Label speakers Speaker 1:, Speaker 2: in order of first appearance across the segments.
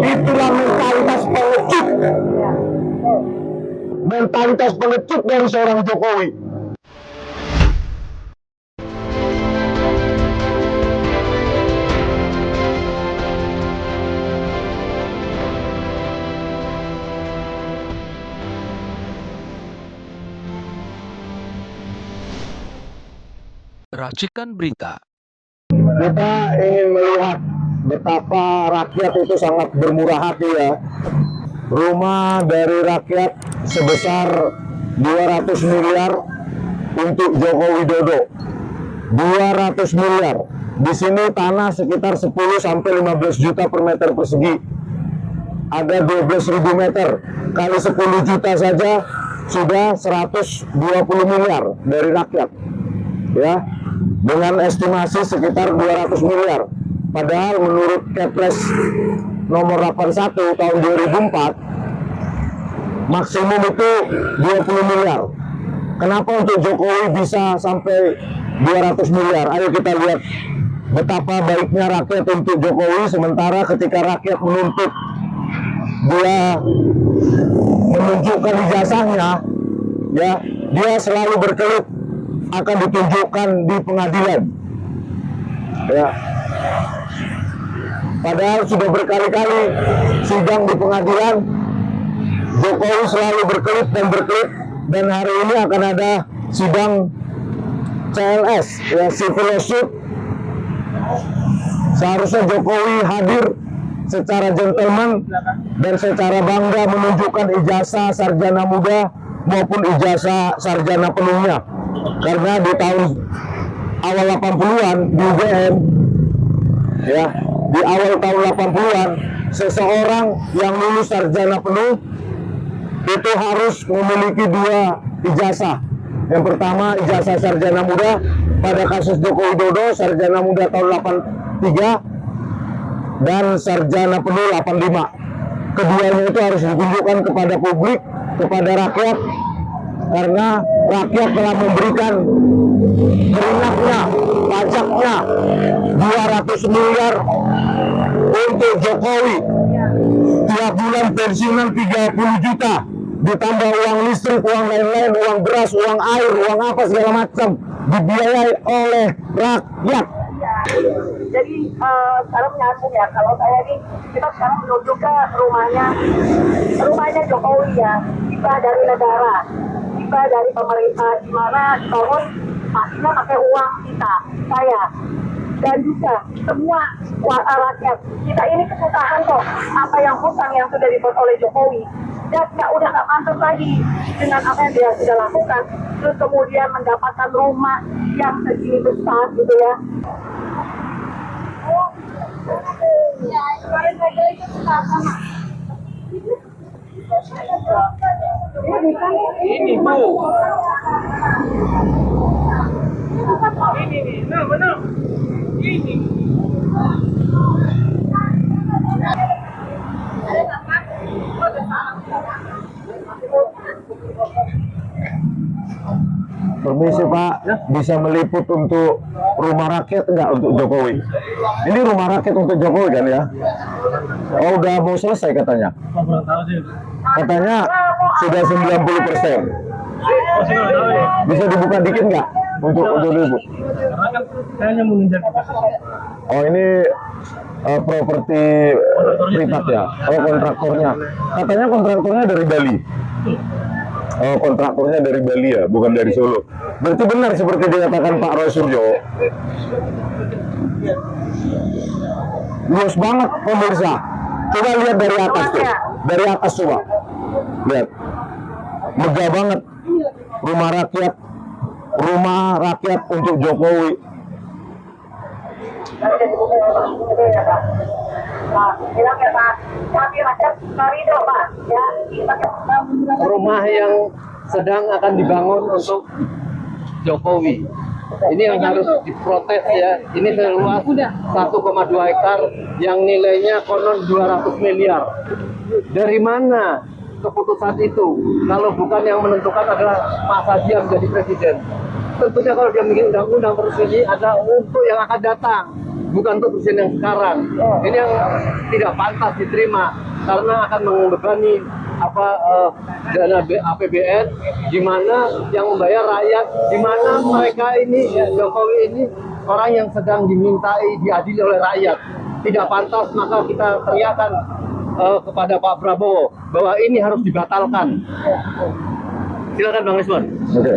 Speaker 1: Itulah mentalitas pengecut. Mentalitas pengecut dari seorang Jokowi.
Speaker 2: Racikan berita.
Speaker 1: Kita ingin melihat betapa rakyat itu sangat bermurah hati ya. Rumah dari rakyat sebesar 200 miliar untuk Joko Widodo. 200 miliar. Di sini tanah sekitar 10 sampai 15 juta per meter persegi. Ada 12.000 meter. Kali 10 juta saja sudah 120 miliar dari rakyat. Ya. Dengan estimasi sekitar 200 miliar. Padahal menurut Kepres nomor 81 tahun 2004 maksimum itu 20 miliar. Kenapa untuk Jokowi bisa sampai 200 miliar? Ayo kita lihat betapa baiknya rakyat untuk Jokowi, sementara ketika rakyat menuntut dia menunjukkan ijazahnya, ya, dia selalu berkelit akan ditunjukkan di pengadilan. Ya. Padahal sudah berkali-kali sidang di pengadilan, Jokowi selalu berkelit, dan hari ini akan ada sidang CLS, ya, civil lawsuit. Seharusnya Jokowi hadir secara gentleman dan secara bangga menunjukkan ijazah sarjana muda maupun ijazah sarjana penuhnya. Karena di tahun awal 80-an di UGM, ya, di awal tahun 80-an seseorang yang lulus sarjana penuh itu harus memiliki 2 ijazah. Yang pertama ijazah sarjana muda, pada kasus Joko Widodo sarjana muda tahun 83 dan sarjana penuh 85. Keduanya itu harus ditunjukkan kepada publik, kepada rakyat, karena rakyat telah memberikan keringatnya, pajaknya 200 miliar untuk Jokowi. Tiap bulan pensiunan 30 juta, ditambah uang listrik, uang lain-lain, uang beras, uang air, uang apa segala macam, dibiayai oleh rakyat.
Speaker 3: Jadi sekarang menyambung ya, kalau saya ini kita sekarang menuju ke rumahnya Jokowi ya, hibah dari negara, hibah dari pemerintah, di mana dibangun pastinya pakai uang kita, saya, dan juga semua rakyat. Kita ini kesusahan kok, apa yang hutang yang sudah dibuat oleh Jokowi, dan udah nggak pantas lagi dengan apa yang dia sudah lakukan, terus kemudian mendapatkan rumah yang segini besar gitu ya.
Speaker 4: Ini Bu. Ini nih, benar. Ini.
Speaker 1: Permisi Pak, bisa meliput untuk rumah rakyat enggak untuk Jokowi? Ini rumah rakyat untuk Jokowi kan ya? Oh, udah mau selesai katanya. Katanya sudah 90%. Bisa dibuka dikit nggak untuk ibu?
Speaker 4: Karena kan saya hanya mengejar kapasitas.
Speaker 1: Oh, ini properti privat ya? Oh, kontraktornya. Katanya kontraktornya dari Bali. Oh, kontraktornya dari Bali ya, bukan dari Solo. Berarti benar seperti dikatakan Pak Roy Suryo. Luas banget pemirsa. Coba lihat dari atas tuh. Dari atas coba. Lihat. Megah banget. Rumah rakyat untuk Jokowi.
Speaker 5: Rumah yang sedang akan dibangun untuk Jokowi. Ini yang harus diprotes ya. Ini seluas 1,2 hektar yang nilainya konon 200 miliar. Dari mana keputusan itu? Kalau bukan yang menentukan adalah Mas Haji menjadi presiden. Tentunya kalau dia bikin undang-undang terus ini ada untuk yang akan datang. bukan untuk presiden yang sekarang. Ini yang tidak pantas diterima karena akan membebani dana APBN, di mana yang membayar rakyat, di mana mereka ini Jokowi ini orang yang sedang dimintai diadili oleh rakyat. Tidak pantas, maka kita teriakan kepada Pak Prabowo bahwa ini harus dibatalkan. Silakan Bang Lisman.
Speaker 1: Oke.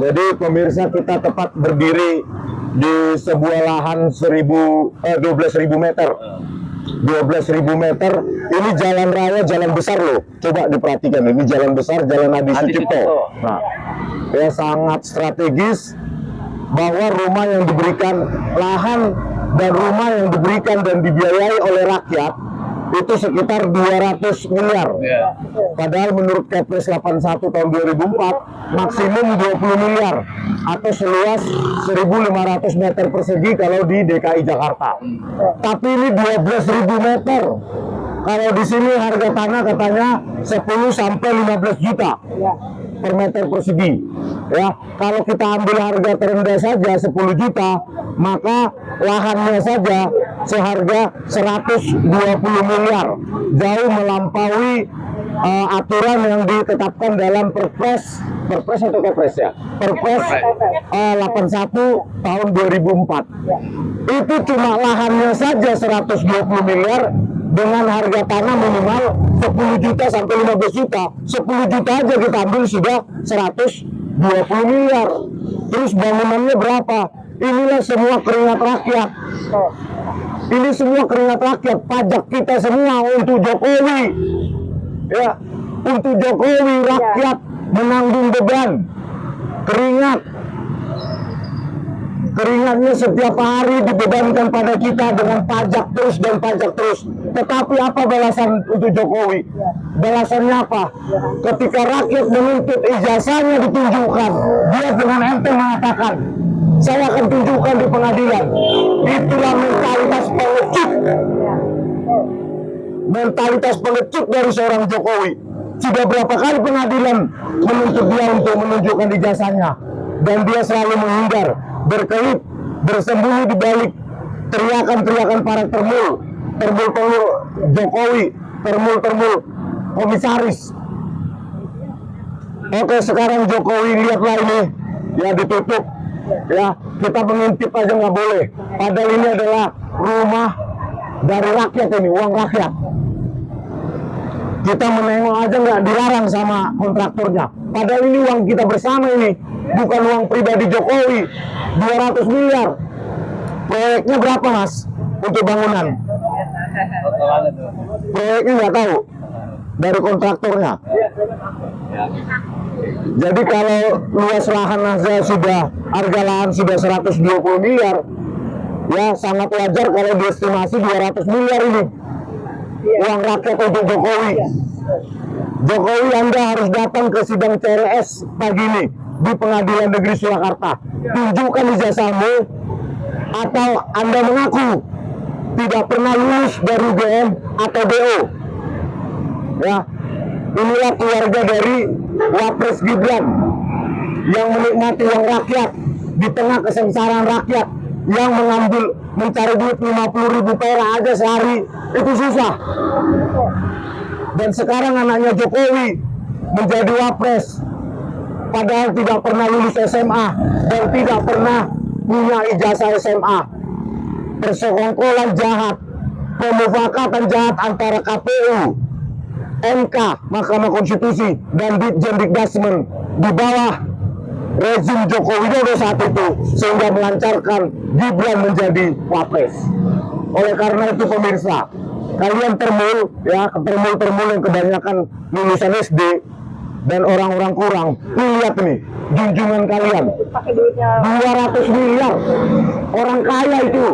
Speaker 1: Jadi pemirsa, kita tepat berdiri di sebuah lahan 12.000 meter. 12.000 meter. Ini jalan raya, jalan besar loh. Coba diperhatikan, ini jalan besar, Jalan Adi Sucipto. Nah, ya sangat strategis bahwa rumah yang diberikan, lahan dan rumah yang diberikan dan dibiayai oleh rakyat itu sekitar 200 miliar. Padahal menurut Kepres 81 tahun 2004 maksimum 20 miliar atau seluas 1.500 meter persegi kalau di DKI Jakarta. Tapi ini 12.000 meter. Kalau di sini harga tanah katanya 10 sampai 15 juta per meter persegi. Ya, kalau kita ambil harga terendah saja 10 juta, maka lahannya saja seharga 120 miliar, jauh melampaui aturan yang ditetapkan dalam Perpres atau Kepres ya? Perpres 81 tahun 2004. Itu cuma lahannya saja 120 miliar dengan harga tanah minimal 10 juta sampai 15 juta. 10 juta aja kita ambil sudah 120 miliar. Terus bangunannya berapa? Inilah semua keringat rakyat. Ini semua keringat rakyat, pajak kita semua untuk Jokowi. Ya, untuk Jokowi rakyat menanggung beban keringat. Keringatnya setiap hari dibebankan pada kita dengan pajak terus dan pajak terus. Tetapi apa balasan untuk Jokowi? Balasannya apa? Ketika rakyat menuntut ijazahnya ditunjukkan, dia dengan enteng mengatakan, saya akan tunjukkan di pengadilan. Itulah mentalitas pengecut. Mentalitas pengecut dari seorang Jokowi. Sudah berapa kali pengadilan menuntut dia untuk menunjukkan ijazahnya, dan dia selalu menghindar, berkelit, bersembunyi di balik teriakan-teriakan para termul Jokowi, termul komisaris. Oke, sekarang Jokowi lihatlah ini, ya ditutup. Ya, kita mengintip aja nggak boleh. Padahal ini adalah rumah dari rakyat, ini uang rakyat. Kita menengok aja nggak dilarang sama kontraktornya. Padahal ini uang kita bersama ini, bukan uang pribadi Jokowi. 200 miliar. Proyeknya berapa mas untuk bangunan? Proyeknya nggak tahu dari kontraktornya. Jadi kalau luas lahan aja sudah, harga lahan sudah 120 miliar, ya sangat wajar kalau diestimasi 200 miliar ini uang rakyat untuk Jokowi. Jokowi, Anda harus datang ke sidang CRS pagi ini di Pengadilan Negeri Surakarta. Tunjukkan ijazahmu, atau Anda mengaku tidak pernah lulus dari UGM atau DO. Ya, inilah keluarga dari Wapres Gibran yang menikmati uang rakyat di tengah kesengsaraan rakyat, yang mencari duit 50.000 perak aja sehari itu susah. Dan sekarang anaknya Jokowi menjadi Wapres, padahal tidak pernah lulus SMA dan tidak pernah punya ijazah SMA. Persekongkolan jahat, pemufakatan jahat antara KPU, MK, Mahkamah Konstitusi, dan Ditjen Dikdasmen di bawah rezim Joko Widodo saat itu, sehingga melancarkan Gibran menjadi Wapres. Oleh karena itu pemirsa, kalian termul yang kebanyakan lulusan SD dan orang-orang kurang, lihat nih junjungan kalian 200 miliar. Orang kaya itu,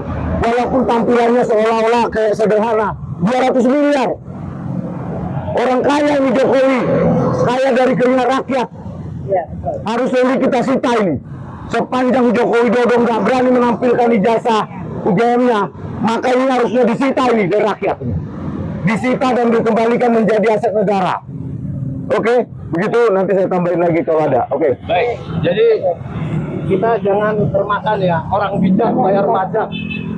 Speaker 1: walaupun tampilannya seolah-olah kayak sederhana, 200 miliar. Orang kaya ini Jokowi, kaya dari keringat rakyat. Harusnya ini kita sita ini. Sepanjang Joko Widodo nggak berani menampilkan ijazah UGM-nya, maka ini harusnya disita ini dari rakyat. Disita dan dikembalikan menjadi aset negara. Oke, begitu, nanti saya tambahin lagi kalau ada. Oke.
Speaker 5: Baik, jadi kita jangan termakan ya, orang bijak bayar pajak.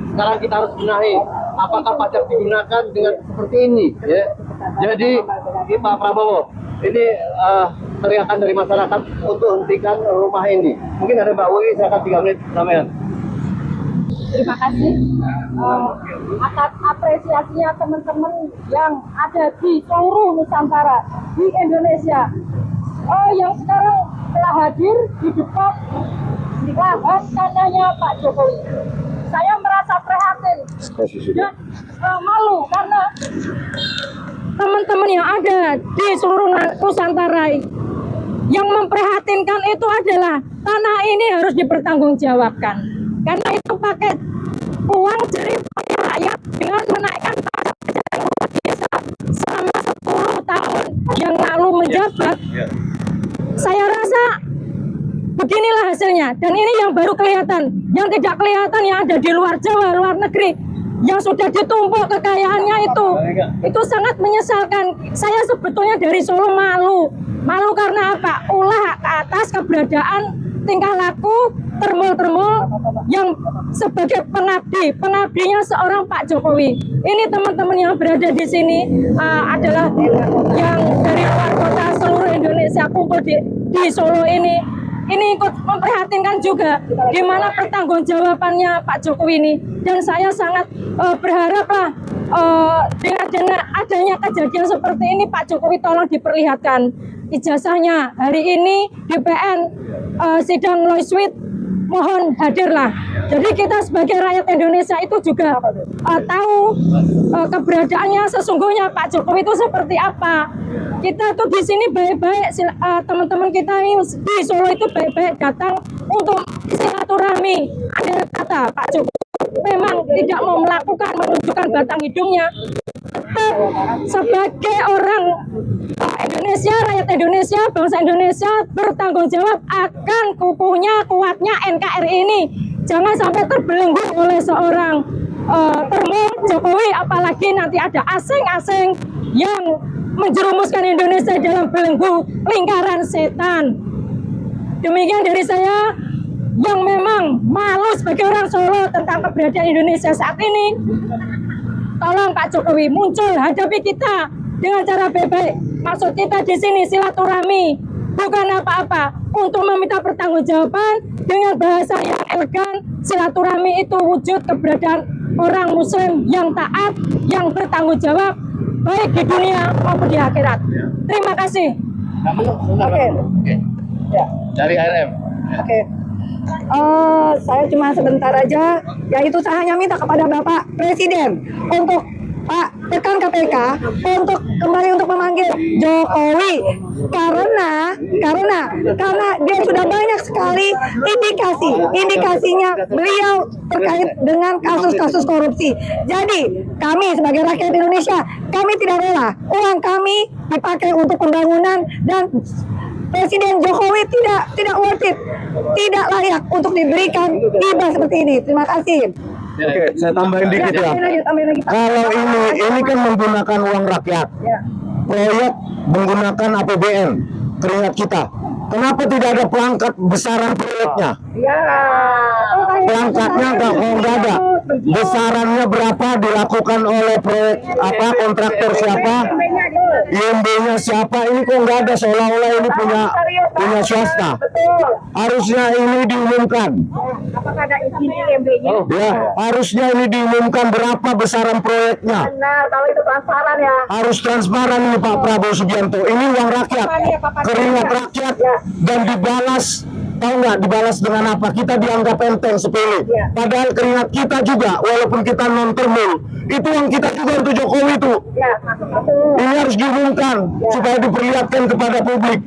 Speaker 5: Sekarang kita harus benahi apakah pajak digunakan dengan seperti ini ya. Jadi ini Pak Prabowo, ini teriakan dari masyarakat untuk hentikan rumah ini. Mungkin ada Mbak Wi, silakan 3 menit sampean.
Speaker 2: Terima kasih atas apresiasinya teman-teman yang ada di seluruh Nusantara di Indonesia yang sekarang telah hadir di depan lahan tanahnya Pak Jokowi. Saya merasa prihatin dan malu karena teman-teman yang ada di seluruh Nusantara yang memprihatinkan itu adalah tanah ini harus dipertanggungjawabkan. Karena itu pakai uang jeripaya rakyat dengan menaikkan pajak yang luar biasa selama 10 tahun yang lalu menjabat. Saya rasa beginilah hasilnya. Dan ini yang baru kelihatan. Yang tidak kelihatan yang ada di luar Jawa, luar negeri, yang sudah ditumpuk kekayaannya itu sangat menyesalkan. Saya sebetulnya dari Solo malu karena apa? Ulah ke atas keberadaan tingkah laku termul yang sebagai pengabdinya seorang Pak Jokowi. Ini teman-teman yang berada di sini adalah yang dari luar kota seluruh Indonesia kumpul di Solo ini ikut memprihatinkan juga di mana pertanggungjawabannya Pak Jokowi ini. Dan saya sangat berharaplah dengan adanya kejadian seperti ini Pak Jokowi tolong diperlihatkan ijazahnya hari ini di PN sidang Loiswit, mohon hadirlah. Jadi kita sebagai rakyat Indonesia itu juga tahu keberadaannya sesungguhnya Pak Jokowi itu seperti apa. Kita tuh di sini baik-baik, teman-teman kita ini di Solo itu baik-baik datang untuk silaturahmi. Ada kata Pak Jokowi memang tidak mau menunjukkan batang hidungnya. Tetap sebagai orang Indonesia, rakyat Indonesia, bangsa Indonesia bertanggung jawab akan kukuhnya, kuatnya NKRI ini. Jangan sampai terbelenggu oleh seorang termul Jokowi, apalagi nanti ada asing-asing yang menjerumuskan Indonesia dalam belenggu lingkaran setan. Demikian dari saya yang memang malu sebagai orang Solo tentang keberadaan Indonesia saat ini. Tolong Pak Jokowi muncul, hadapi kita dengan cara baik-baik. Maksud kita di sini silaturahmi, bukan apa-apa, untuk meminta pertanggungjawaban dengan bahasa yang elegan. Silaturahmi itu wujud keberadaan orang Muslim yang taat, yang bertanggung jawab, baik di dunia maupun di akhirat. Terima kasih.
Speaker 5: Oke.
Speaker 2: Ya.
Speaker 5: Dari RM.
Speaker 2: Oke. Saya cuma sebentar aja, yaitu saya hanya minta kepada Bapak Presiden untuk Pak tekan KPK untuk kembali untuk memanggil Jokowi karena dia sudah banyak sekali indikasinya beliau terkait dengan kasus-kasus korupsi. Jadi kami sebagai rakyat Indonesia, kami tidak rela uang kami dipakai untuk pembangunan, dan Presiden Jokowi tidak worth it, tidak layak untuk diberikan hibah seperti ini. Terima kasih.
Speaker 1: Oke, saya tambahin dikit ya.
Speaker 2: Tambahin lagi, Pak.
Speaker 1: Kalau ini kan menggunakan uang rakyat, proyek menggunakan APBN, keringat kita. Kenapa tidak ada pelangkat besaran proyeknya?
Speaker 2: Ya.
Speaker 1: Pelangkatnya nggak ada. Besarannya berapa, dilakukan oleh proyek apa, kontraktor siapa, IMB-nya siapa, ini kok nggak ada, seolah-olah ini punya swasta. Harusnya ini diumumkan.
Speaker 2: Apakah ada izin IMB-nya?
Speaker 1: Ya, harusnya ini diumumkan berapa besaran proyeknya.
Speaker 2: Benar, kalau itu transparan ya.
Speaker 1: Harus transparan nih Pak Prabowo Subianto. Ini uang rakyat, keringat rakyat, dan dibalas. Tahu nggak dibalas dengan apa? Kita dianggap enteng, sepele. Padahal keringat kita juga, walaupun kita non termul, itu uang kita juga untuk Jokowi itu. Ini harus diumumkan supaya diperlihatkan kepada publik.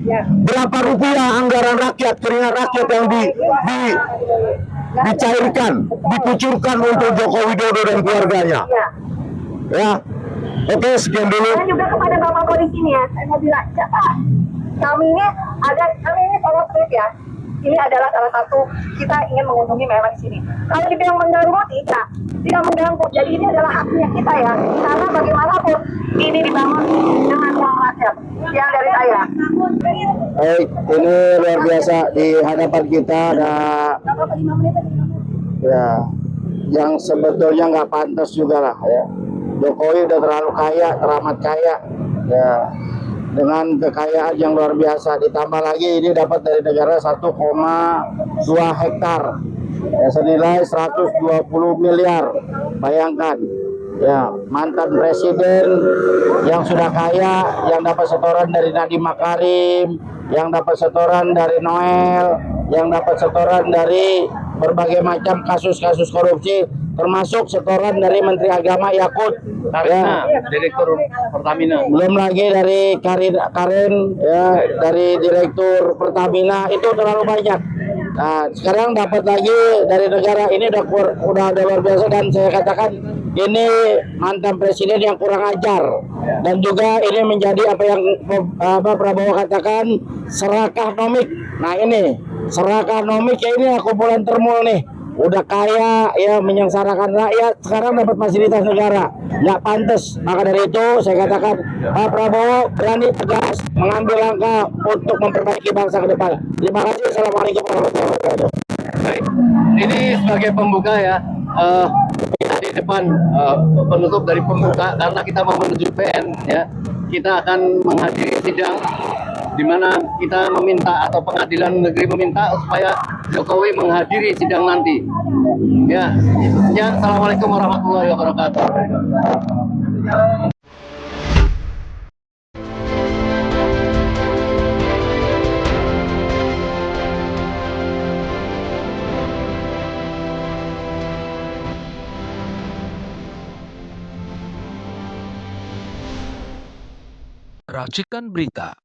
Speaker 1: Berapa rupiah anggaran rakyat, keringat rakyat yang dicairkan, dikucurkan untuk Joko Widodo dan keluarganya. Ya, oke, sekian dulu.
Speaker 3: Saya juga kepada Bapak polisi nih ya, saya mau bilang, Pak, kami ini Solo Street ya. Ini adalah salah satu kita ingin mengunjungi memang di sini. Kalau dibilang mengganggu, tidak mengganggu. Jadi ini adalah haknya kita ya. Karena bagaimanapun ini dibangun dengan uang rakyat yang dari saya.
Speaker 1: Baik, ini luar biasa di hadapan kita ada ya yang sebetulnya nggak pantas juga lah ya. Jokowi udah terlalu kaya, teramat kaya ya, dengan kekayaan yang luar biasa, ditambah lagi ini dapat dari negara 1,2 hektar ya, senilai 120 miliar. Bayangkan ya, mantan presiden yang sudah kaya, yang dapat setoran dari Nadiem Makarim, yang dapat setoran dari Noel, yang dapat setoran dari berbagai macam kasus-kasus korupsi, termasuk setoran dari Menteri Agama Yakut
Speaker 5: Karena
Speaker 1: ya.
Speaker 5: Direktur Pertamina.
Speaker 1: Belum lagi dari Karen ya, dari Direktur Pertamina, itu terlalu banyak. Nah, sekarang dapat lagi dari negara ini udah luar biasa, dan saya katakan ini mantan presiden yang kurang ajar, dan juga ini menjadi apa yang Prabowo katakan serakah nomik. Nah, ini serakah nomik ya, ini kumpulan termul nih. Udah kaya ya, menyengsarakan rakyat, sekarang dapat fasilitas negara, nggak pantas. Maka dari itu saya katakan Pak Prabowo berani tegas mengambil langkah untuk memperbaiki bangsa ke depan. Terima kasih. Assalamualaikum warahmatullahi wabarakatuh.
Speaker 5: Baik, ini sebagai pembuka ya, kita di depan penutup dari pembuka, karena kita mau menuju PN ya, kita akan menghadiri sidang di mana kita meminta, atau pengadilan negeri meminta supaya Jokowi menghadiri sidang nanti. Ya, ya, assalamualaikum warahmatullahi wabarakatuh.
Speaker 6: Racikan Berita